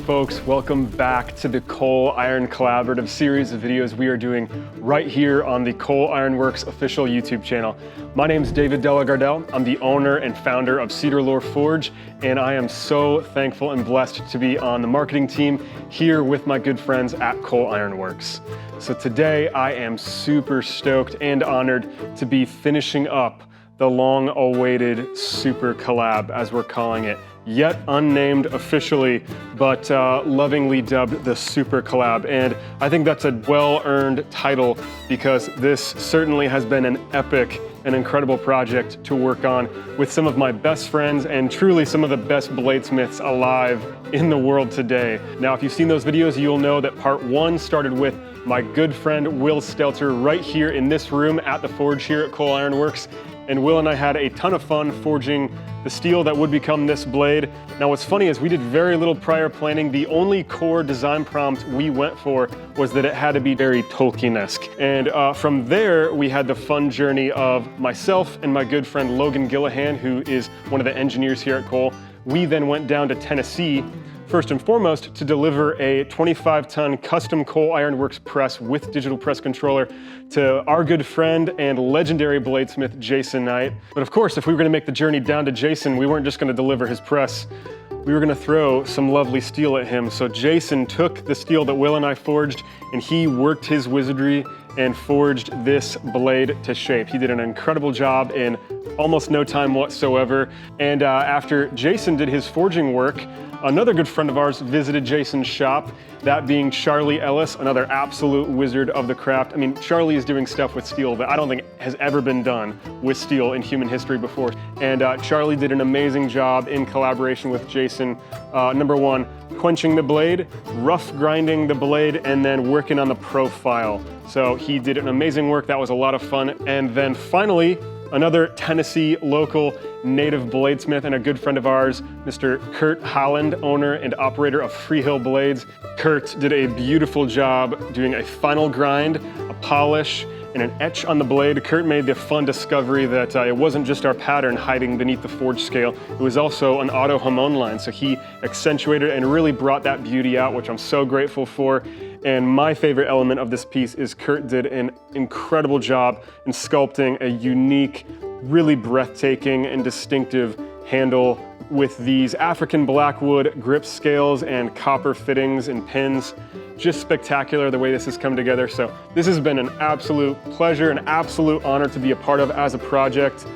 folks, welcome back to the Coal Iron Collaborative series of videos we are doing right here on the Coal Iron Works official YouTube channel. My name is David Delagardelle. I'm the owner and founder of Cedarlore Forge, and I am so thankful and blessed to be on the marketing team here with my good friends at Coal Iron Works. So today I am super stoked and honored to be finishing up the long-awaited Super-Collab, as we're calling it. Yet unnamed officially, but lovingly dubbed the Super-Collab. And I think that's a well-earned title because this certainly has been an epic and incredible project to work on with some of my best friends and truly some of the best bladesmiths alive in the world today. Now, if you've seen those videos, you'll know that part one started with my good friend Will Stelter right here in this room at the forge here at Coal Iron Works. And Will and I had a ton of fun forging the steel that would become this blade. Now what's funny is we did very little prior planning. The only core design prompt we went for was that it had to be very Tolkien-esque. And from there, we had the fun journey of myself and my good friend Logan Gillahan, who is one of the engineers here at Coal. We then went down to Tennessee, first and foremost, to deliver a 25-ton custom Coal Iron Works press with digital press controller to our good friend and legendary bladesmith, Jason Knight. But of course, if we were gonna make the journey down to Jason, we weren't just gonna deliver his press. We were gonna throw some lovely steel at him. So Jason took the steel that Will and I forged, and he worked his wizardry and forged this blade to shape. He did an incredible job in almost no time whatsoever. And after Jason did his forging work, another good friend of ours visited Jason's shop, that being Charlie Ellis, another absolute wizard of the craft. I mean, Charlie is doing stuff with steel that I don't think has ever been done with steel in human history before. And Charlie did an amazing job in collaboration with Jason. Number one, quenching the blade, rough grinding the blade, and then working on the profile. So he did an amazing work. That was a lot of fun. And then finally, another Tennessee local native bladesmith and a good friend of ours, Mr. Kurt Holland, owner and operator of Freehill Blades. Kurt did a beautiful job doing a final grind, a polish, and an etch on the blade. Kurt made the fun discovery that it wasn't just our pattern hiding beneath the forge scale, it was also an auto hamon line. So he accentuated and really brought that beauty out, which I'm so grateful for. And my favorite element of this piece is Kurt did an incredible job in sculpting a unique, really breathtaking and distinctive handle with these African blackwood grip scales and copper fittings and pins. Just spectacular the way this has come together. So this has been an absolute pleasure, an absolute honor to be a part of as a project.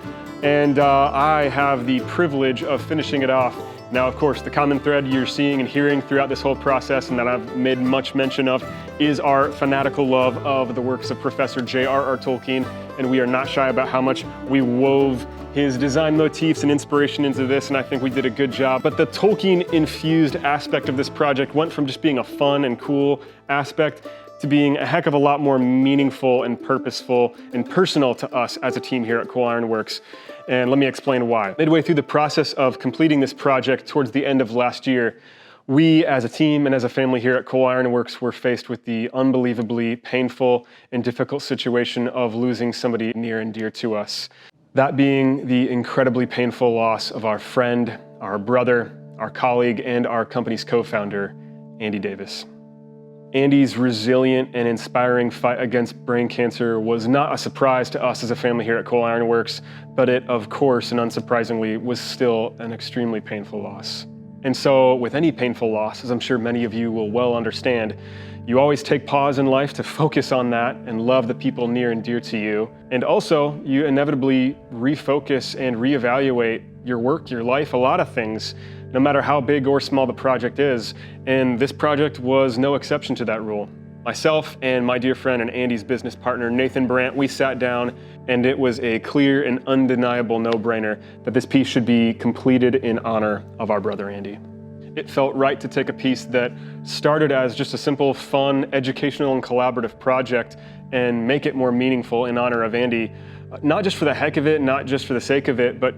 And I have the privilege of finishing it off. Now, of course, the common thread you're seeing and hearing throughout this whole process, and that I've made much mention of, is our fanatical love of the works of Professor J.R.R. Tolkien, and we are not shy about how much we wove his design motifs and inspiration into this, and I think we did a good job. But the Tolkien-infused aspect of this project went from just being a fun and cool aspect to being a heck of a lot more meaningful and purposeful and personal to us as a team here at Coal Iron Works. And let me explain why. Midway through the process of completing this project towards the end of last year, we as a team and as a family here at Coal Iron Works were faced with the unbelievably painful and difficult situation of losing somebody near and dear to us. That being the incredibly painful loss of our friend, our brother, our colleague, and our company's co-founder, Andy Davis. Andy's resilient and inspiring fight against brain cancer was not a surprise to us as a family here at Coal Iron Works, but it, of course, and unsurprisingly, was still an extremely painful loss. And so, with any painful loss, as I'm sure many of you will well understand, you always take pause in life to focus on that and love the people near and dear to you. And also, you inevitably refocus and reevaluate your work, your life, a lot of things, no matter how big or small the project is. And this project was no exception to that rule. Myself and my dear friend and Andy's business partner, Nathan Brandt, we sat down and it was a clear and undeniable no-brainer that this piece should be completed in honor of our brother Andy. It felt right to take a piece that started as just a simple, fun, educational and collaborative project and make it more meaningful in honor of Andy, not just for the heck of it, not just for the sake of it, but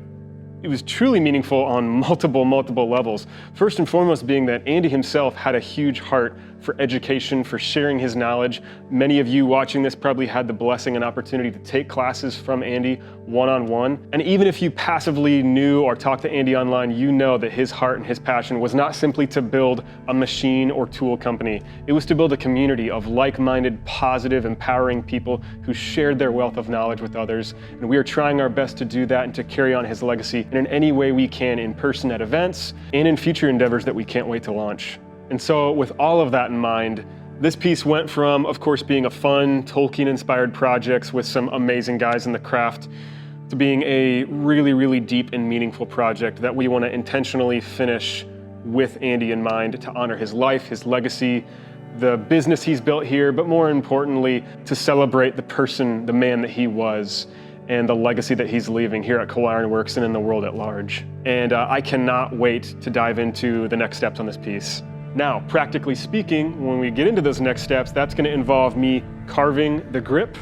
It was truly meaningful on multiple levels. First and foremost being that Andy himself had a huge heart for education, for sharing his knowledge. Many of you watching this probably had the blessing and opportunity to take classes from Andy one-on-one. And even if you passively knew or talked to Andy online, you know that his heart and his passion was not simply to build a machine or tool company. It was to build a community of like-minded, positive, empowering people who shared their wealth of knowledge with others. And we are trying our best to do that and to carry on his legacy in any way we can, in person at events and in future endeavors that we can't wait to launch. And so with all of that in mind, this piece went from, of course, being a fun Tolkien-inspired project with some amazing guys in the craft to being a really deep and meaningful project that we want to intentionally finish with Andy in mind, to honor his life, his legacy, the business he's built here, but more importantly, to celebrate the person, the man that he was, and the legacy that he's leaving here at Cole Iron Works and in the world at large. And I cannot wait to dive into the next steps on this piece. Now, practically speaking, when we get into those next steps, that's going to involve me carving the grip,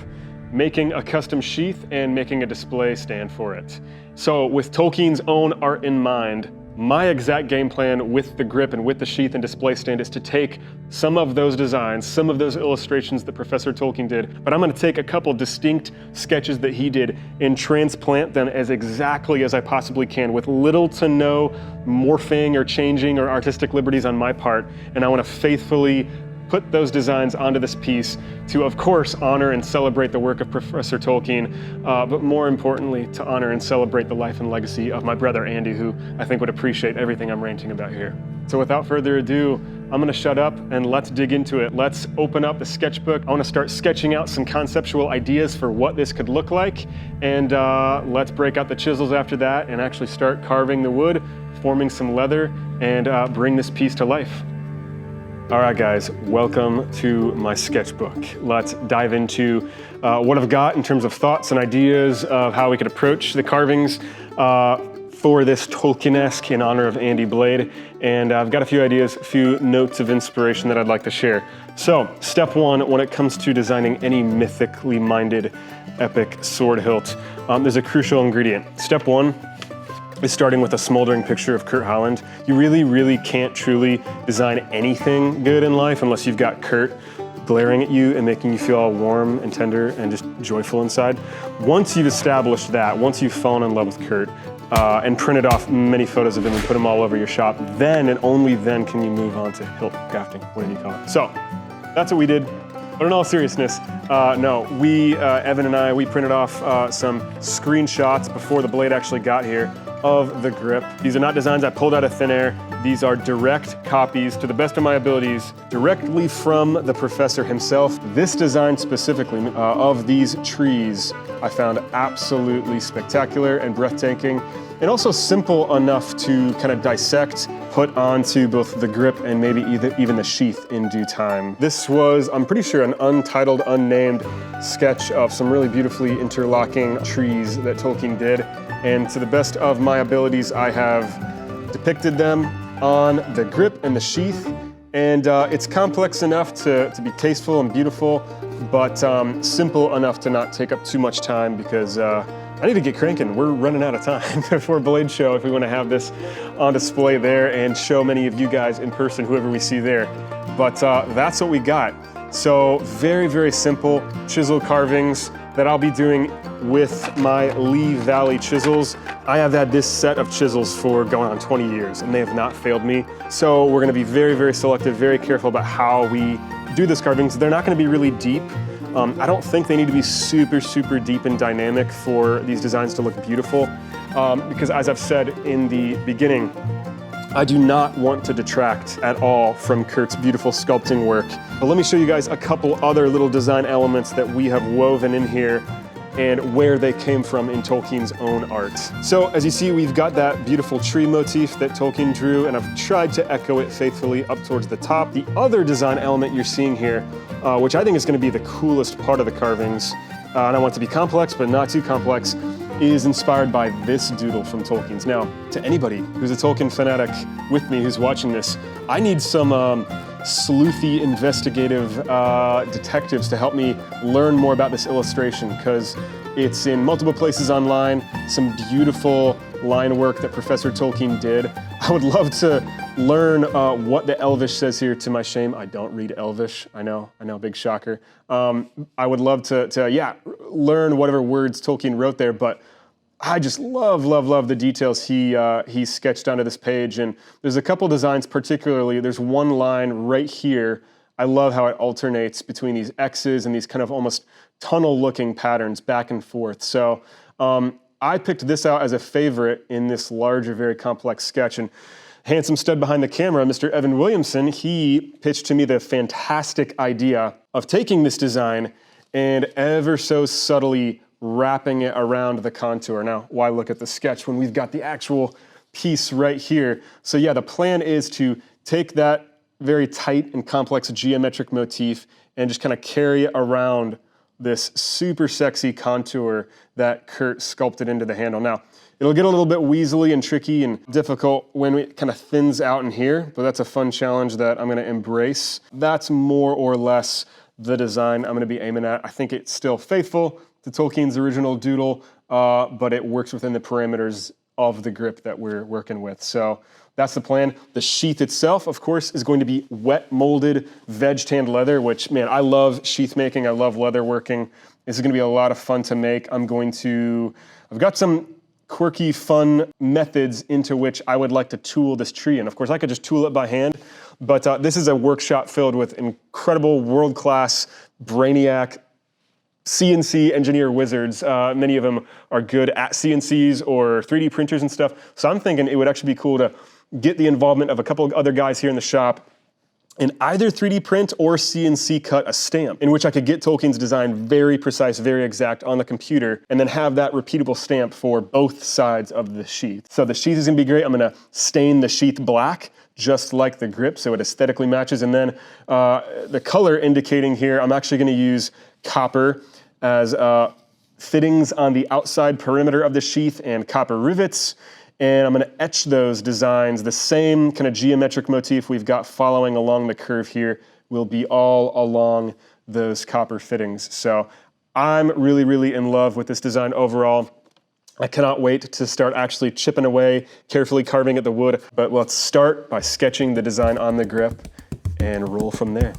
making a custom sheath, and making a display stand for it. So with Tolkien's own art in mind, my exact game plan with the grip and with the sheath and display stand is to take some of those designs, some of those illustrations that Professor Tolkien did, but I'm going to take a couple distinct sketches that he did and transplant them as exactly as I possibly can, with little to no morphing or changing or artistic liberties on my part. And I want to faithfully put those designs onto this piece to, of course, honor and celebrate the work of Professor Tolkien, but more importantly, to honor and celebrate the life and legacy of my brother Andy, who I think would appreciate everything I'm ranting about here. So without further ado, I'm gonna shut up and let's dig into it. Let's open up the sketchbook. I wanna start sketching out some conceptual ideas for what this could look like, and let's break out the chisels after that and actually start carving the wood, forming some leather, and bring this piece to life. All right, guys, welcome to my sketchbook. Let's dive into what I've got in terms of thoughts and ideas of how we could approach the carvings for this Tolkien-esque in honor of Andy Blade. And I've got a few ideas, a few notes of inspiration that I'd like to share. So, step one, when it comes to designing any mythically minded epic sword hilt, there's a crucial ingredient. Step one is starting with a smoldering picture of Kurt Holland. You really can't truly design anything good in life unless you've got Kurt glaring at you and making you feel all warm and tender and just joyful inside. Once you've established that, once you've fallen in love with Kurt and printed off many photos of him and put them all over your shop, then and only then can you move on to hilt crafting, whatever you call it. So that's what we did. But in all seriousness, no, Evan and I, we printed off some screenshots before the blade actually got here of the grip. These are not designs I pulled out of thin air. These are direct copies, to the best of my abilities, directly from the professor himself. This design specifically of these trees I found absolutely spectacular and breathtaking, and also simple enough to kind of dissect, put onto both the grip and maybe even the sheath in due time. This was, I'm pretty sure, an untitled, unnamed sketch of some really beautifully interlocking trees that Tolkien did. And to the best of my abilities, I have depicted them on the grip and the sheath. And it's complex enough to be tasteful and beautiful, but simple enough to not take up too much time, because I need to get cranking. We're running out of time before Blade Show if we want to have this on display there and show many of you guys in person, whoever we see there. But that's what we got. So very simple chisel carvings that I'll be doing with my Lee Valley chisels. I have had this set of chisels for going on 20 years and they have not failed me. So we're gonna be very selective, very careful about how we do this carvings. They're not gonna be really deep. I don't think they need to be super deep and dynamic for these designs to look beautiful, because as I've said in the beginning, I do not want to detract at all from Kurt's beautiful sculpting work. But let me show you guys a couple other little design elements that we have woven in here and where they came from in Tolkien's own art. So as you see, we've got that beautiful tree motif that Tolkien drew, and I've tried to echo it faithfully up towards the top. The other design element you're seeing here, which I think is going to be the coolest part of the carvings, and I want it to be complex but not too complex, is inspired by this doodle from Tolkien's. Now, to anybody who's a Tolkien fanatic with me who's watching this, I need some sleuthy, investigative detectives to help me learn more about this illustration, because It's in multiple places online, some beautiful line work that Professor Tolkien did. I would love to learn what the Elvish says here. To my shame, I don't read Elvish. I know, big shocker. I would love to learn whatever words Tolkien wrote there, but I just love the details he sketched onto this page. And there's a couple designs particularly. There's one line right here. I love how it alternates between these X's and these kind of almost tunnel-looking patterns back and forth. So I picked this out as a favorite in this larger, very complex sketch. And handsome stud behind the camera, Mr. Evan Williamson, he pitched to me the fantastic idea of taking this design and ever so subtly wrapping it around the contour. Now, why look at the sketch when we've got the actual piece right here? So yeah, the plan is to take that very tight and complex geometric motif and just kind of carry it around this super sexy contour that Kurt sculpted into the handle. Now, it'll get a little bit weaselly and tricky and difficult when it kind of thins out in here, but that's a fun challenge that I'm gonna embrace. That's more or less the design I'm gonna be aiming at. I think it's still faithful to Tolkien's original doodle, but it works within the parameters of the grip that we're working with. So that's the plan. The sheath itself, of course, is going to be wet molded veg tanned leather, which, man, I love sheath making. I love leather working. This is gonna be a lot of fun to make. I've got some quirky, fun methods into which I would like to tool this tree. And of course, I could just tool it by hand, but this is a workshop filled with incredible world-class brainiac CNC engineer wizards. Many of them are good at CNCs or 3D printers and stuff. So I'm thinking it would actually be cool to get the involvement of a couple of other guys here in the shop and either 3D print or CNC cut a stamp in which I could get Tolkien's design very precise, very exact on the computer, and then have that repeatable stamp for both sides of the sheath. So the sheath is gonna be great. I'm gonna stain the sheath black, just like the grip, so it aesthetically matches. And then the color indicating here, I'm actually gonna use copper as fittings on the outside perimeter of the sheath and copper rivets. And I'm gonna etch those designs. The same kind of geometric motif we've got following along the curve here will be all along those copper fittings. So I'm really in love with this design overall. I cannot wait to start actually chipping away, carefully carving at the wood. But let's start by sketching the design on the grip and roll from there.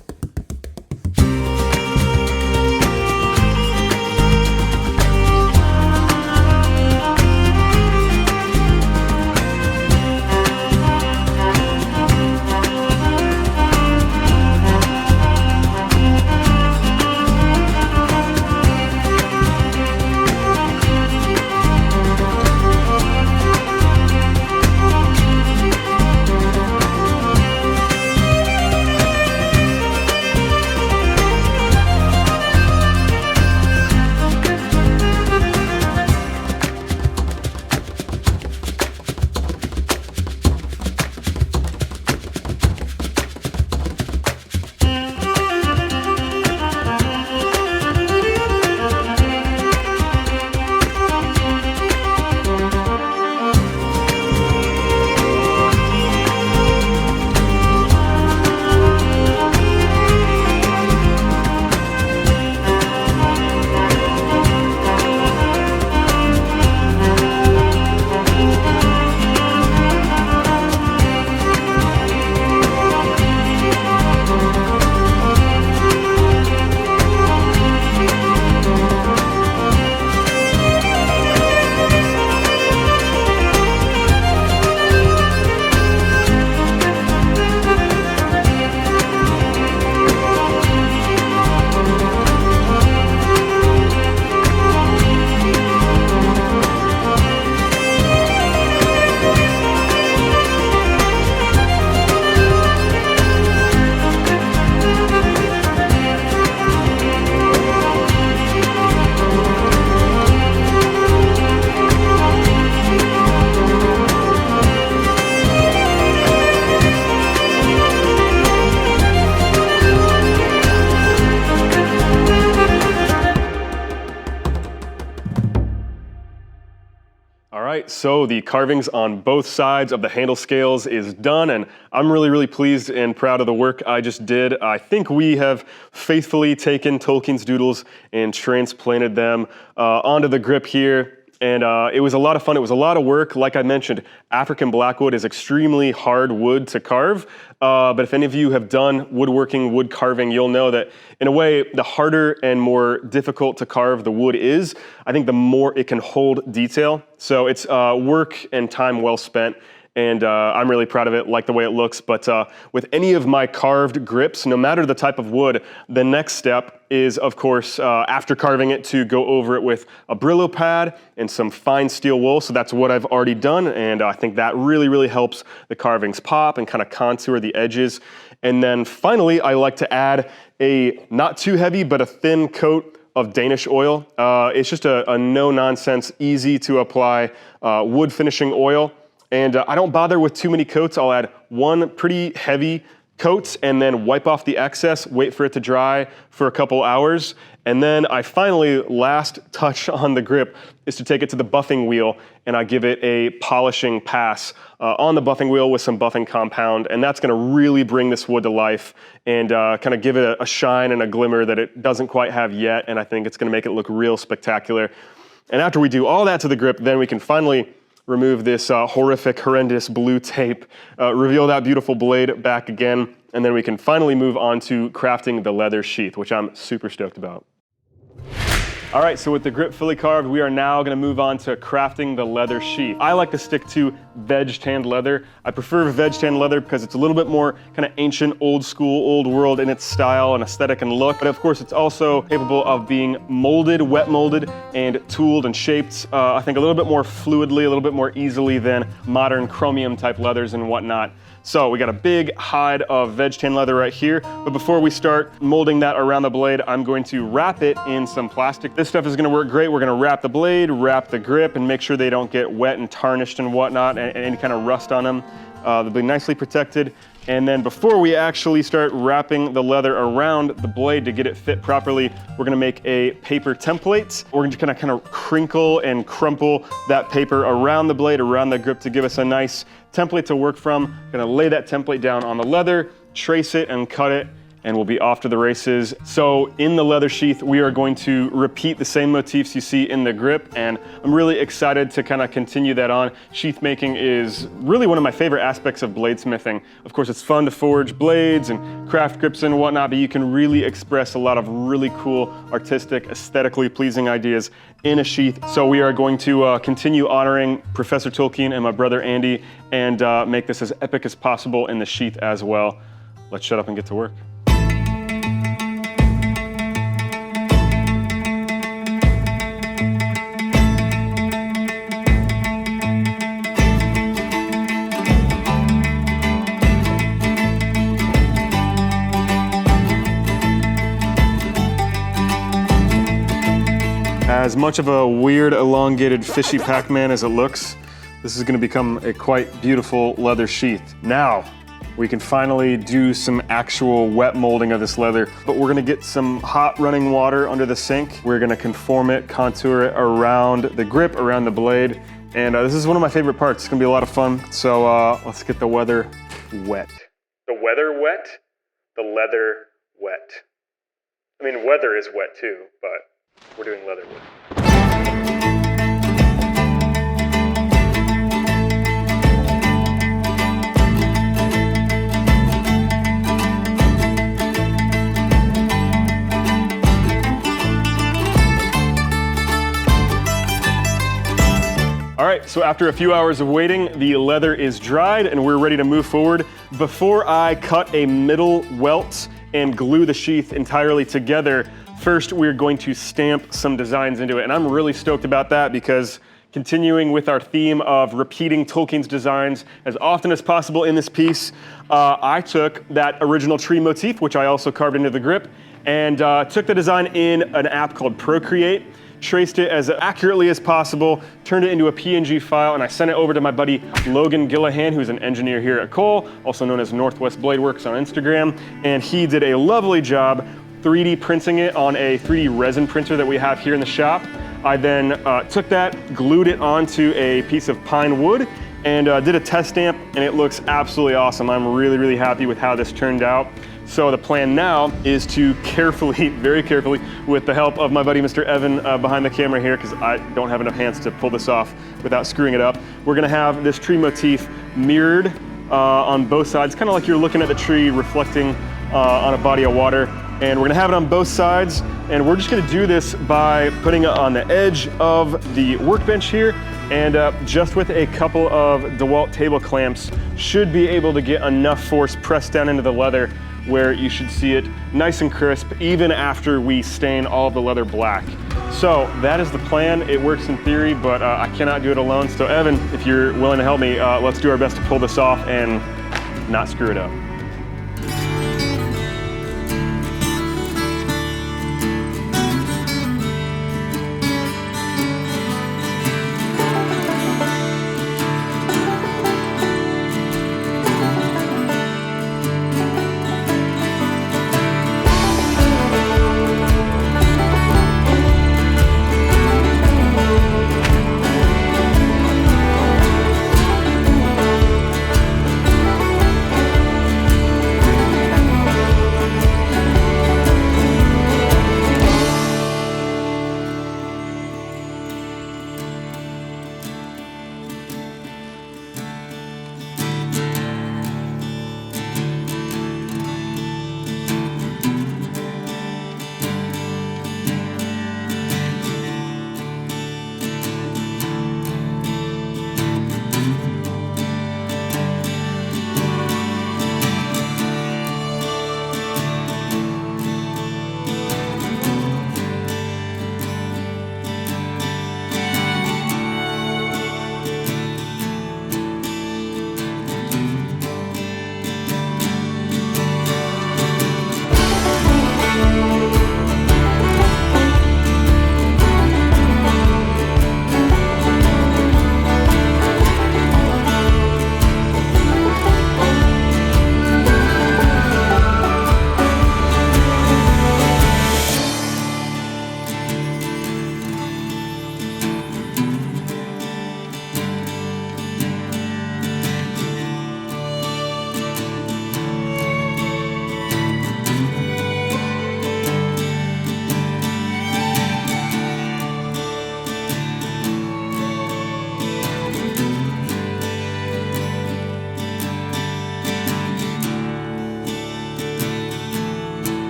so the carvings on both sides of the handle scales is done, and I'm really pleased and proud of the work I just did. I think we have faithfully taken Tolkien's doodles and transplanted them onto the grip here. And it was a lot of fun. It was a lot of work. Like I mentioned, African blackwood is extremely hard wood to carve. But if any of you have done woodworking, wood carving, you'll know that in a way, the harder and more difficult to carve the wood is, I think the more it can hold detail. So it's work and time well spent. And I'm really proud of it, like the way it looks. But with any of my carved grips, no matter the type of wood, the next step is, of course, after carving it, to go over it with a Brillo pad and some fine steel wool. So that's what I've already done. And I think that really helps the carvings pop and kind of contour the edges. And then finally, I like to add a not too heavy, but a thin coat of Danish oil. It's just a no-nonsense, easy to apply wood finishing oil. And I don't bother with too many coats. I'll add one pretty heavy coat and then wipe off the excess, wait for it to dry for a couple hours. And then I finally, last touch on the grip is to take it to the buffing wheel, and I give it a polishing pass on the buffing wheel with some buffing compound. And that's gonna really bring this wood to life and kind of give it a shine and a glimmer that it doesn't quite have yet. And I think it's gonna make it look real spectacular. And after we do all that to the grip, then we can finally remove this horrendous blue tape, reveal that beautiful blade back again, and then we can finally move on to crafting the leather sheath, which I'm super stoked about. All right, so with the grip fully carved, we are now gonna move on to crafting the leather sheath. I like to stick to veg-tanned leather. I prefer veg-tanned leather because it's a little bit more kind of ancient, old school, old world in its style and aesthetic and look. But of course, it's also capable of being molded, wet molded, and tooled and shaped, I think a little bit more fluidly, a little bit more easily than modern chromium type leathers and whatnot. So we got a big hide of veg-tan leather right here, but before we start molding that around the blade, I'm going to wrap it in some plastic. This stuff is gonna work great. We're gonna wrap the blade, wrap the grip, and make sure they don't get wet and tarnished and whatnot, and any kind of rust on them. They'll be nicely protected. And then before we actually start wrapping the leather around the blade to get it fit properly, we're gonna make a paper template. We're gonna kind of crinkle and crumple that paper around the blade, around the grip, to give us a nice template to work from. Gonna lay that template down on the leather, trace it and cut it, and we'll be off to the races. So in the leather sheath, we are going to repeat the same motifs you see in the grip, and I'm really excited to kind of continue that on. Sheath making is really one of my favorite aspects of bladesmithing. Of course, it's fun to forge blades and craft grips and whatnot, but you can really express a lot of really cool, artistic, aesthetically pleasing ideas in a sheath. So we are going to continue honoring Professor Tolkien and my brother Andy, and make this as epic as possible in the sheath as well. Let's shut up and get to work. As much of a weird, elongated, fishy Pac-Man as it looks, this is going to become a quite beautiful leather sheath. Now, we can finally do some actual wet molding of this leather, but we're going to get some hot running water under the sink. We're going to conform it, contour it around the grip, around the blade, and this is one of my favorite parts. It's going to be a lot of fun, so let's get the weather wet. The weather wet? The leather wet. I mean, weather is wet too, but we're doing leather wood. All right, so after a few hours of waiting, the leather is dried and we're ready to move forward. Before I cut a middle welt and glue the sheath entirely together, first, we're going to stamp some designs into it, and I'm really stoked about that because continuing with our theme of repeating Tolkien's designs as often as possible in this piece, I took that original tree motif, which I also carved into the grip, and took the design in an app called Procreate, traced it as accurately as possible, turned it into a PNG file, and I sent it over to my buddy Logan Gillahan, who's an engineer here at Cole, also known as Northwest Bladeworks on Instagram, and he did a lovely job 3D printing it on a 3D resin printer that we have here in the shop. I then took that, glued it onto a piece of pine wood, and did a test stamp, and it looks absolutely awesome. I'm really, really happy with how this turned out. So the plan now is to carefully, very carefully, with the help of my buddy Mr. Evan behind the camera here, because I don't have enough hands to pull this off without screwing it up. We're gonna have this tree motif mirrored on both sides, kind of like you're looking at the tree reflecting on a body of water. And we're gonna have it on both sides, and we're just gonna do this by putting it on the edge of the workbench here, and just with a couple of DeWalt table clamps, should be able to get enough force pressed down into the leather where you should see it nice and crisp, even after we stain all of the leather black. So that is the plan. It works in theory, but I cannot do it alone. So Evan, if you're willing to help me, let's do our best to pull this off and not screw it up.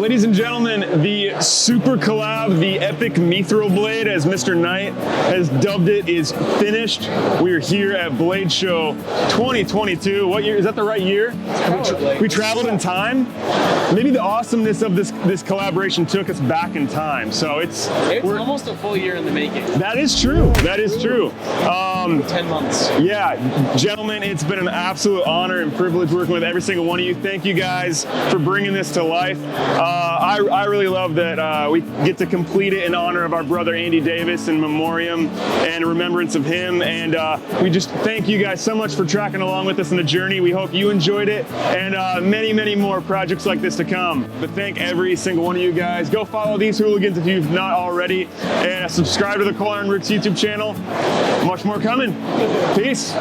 Ladies and gentlemen, the Super-Collab, the epic mithril blade, as Mr. Knight has dubbed it, is finished. We are here at Blade Show 2022. What year? Is that the right year? We traveled in time. Maybe the awesomeness of this collaboration took us back in time. So it's almost a full year in the making. That is true. That is true. 10 months. Yeah, gentlemen, it's been an absolute honor and privilege working with every single one of you. Thank you guys for bringing this to life. I really love that we get to complete it in honor of our brother Andy Davis in memoriam and remembrance of him. And we just thank you guys so much for tracking along with us in the journey. We hope you enjoyed it, and many, many more projects like this to come. But thank every single one of you guys. Go follow these hooligans if you've not already, and subscribe to the Coal Iron Works YouTube channel. Much more coming. Peace.